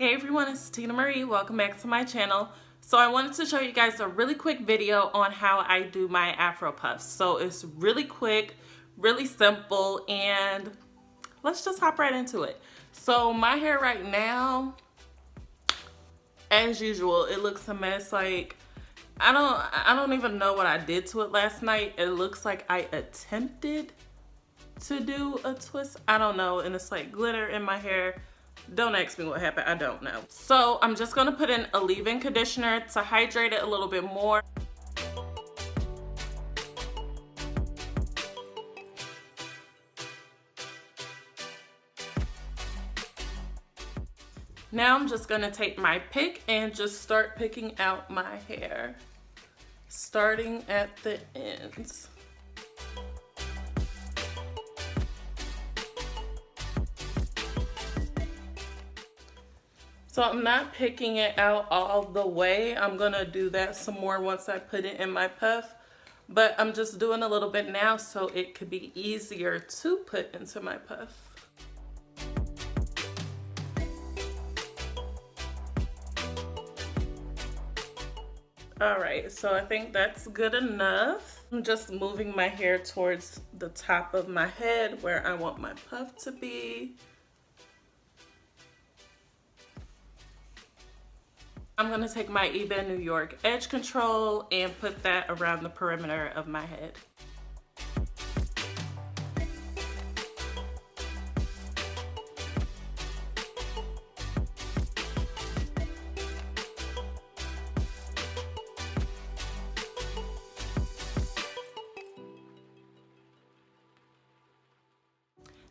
Hey everyone, it's Tina Marie. Welcome back to my channel. So I wanted to show you guys a really quick video on how I do my Afro puffs. So it's really quick, really simple, and let's just hop right into it. So my hair right now, as usual, it looks a mess. Like I don't even know what I did to it last night. It looks like I attempted to do a twist. I don't know, and it's like glitter in my hair. Don't ask me what happened, I don't know. So I'm just gonna put in a leave-in conditioner to hydrate it a little bit more. Now I'm just gonna take my pick and just start picking out my hair, starting at the ends. So I'm not picking it out all the way. I'm gonna do that some more once I put it in my puff. But I'm just doing a little bit now so it could be easier to put into my puff. All right, so I think that's good enough. I'm just moving my hair towards the top of my head where I want my puff to be. I'm gonna take my Headband New York edge control and put that around the perimeter of my head.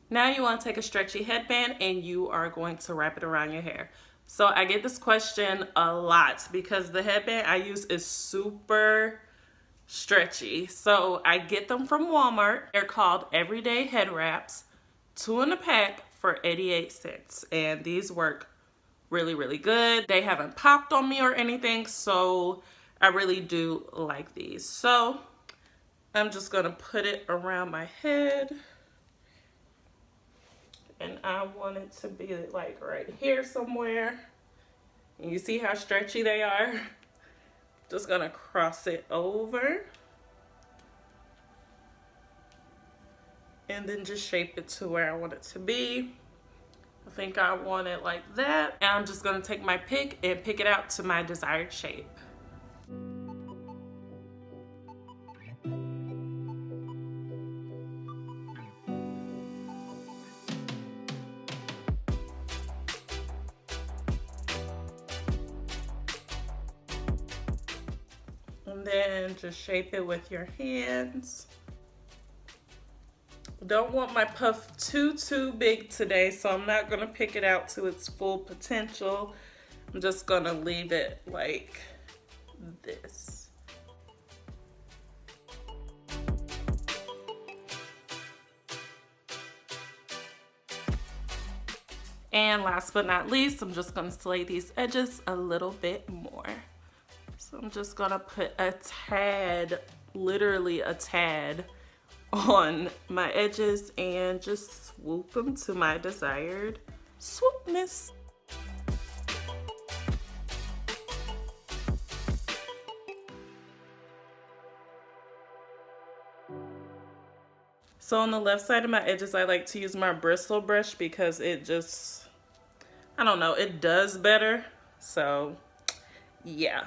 Now you want to take a stretchy headband and you are going to wrap it around your hair. So I get this question a lot because the headband I use is super stretchy. So I get them from Walmart. They're called Everyday Head Wraps, 2 in a pack for 88 cents. And these work really, really good. They haven't popped on me or anything, so I really do like these. So I'm just gonna put it around my head. And I want it to be like right here somewhere. And you see how stretchy they are? Just gonna cross it over. And then just shape it to where I want it to be. I think I want it like that. And I'm just gonna take my pick and pick it out to my desired shape. And then just shape it with your hands. Don't want my puff too big today, so I'm not gonna pick it out to its full potential. I'm just gonna leave it like this. And last but not least, I'm just gonna slay these edges a little bit more. So I'm just gonna put a tad, literally a tad, on my edges and just swoop them to my desired swoopness. So on the left side of my edges, I like to use my bristle brush because it just, I don't know, it does better. So yeah.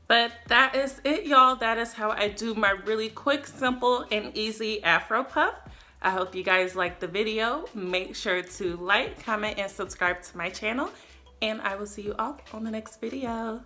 But that is it, y'all. That is how I do my really quick, simple, and easy Afro puff. I hope you guys liked the video. Make sure to like, comment, and subscribe to my channel. And I will see you all on the next video.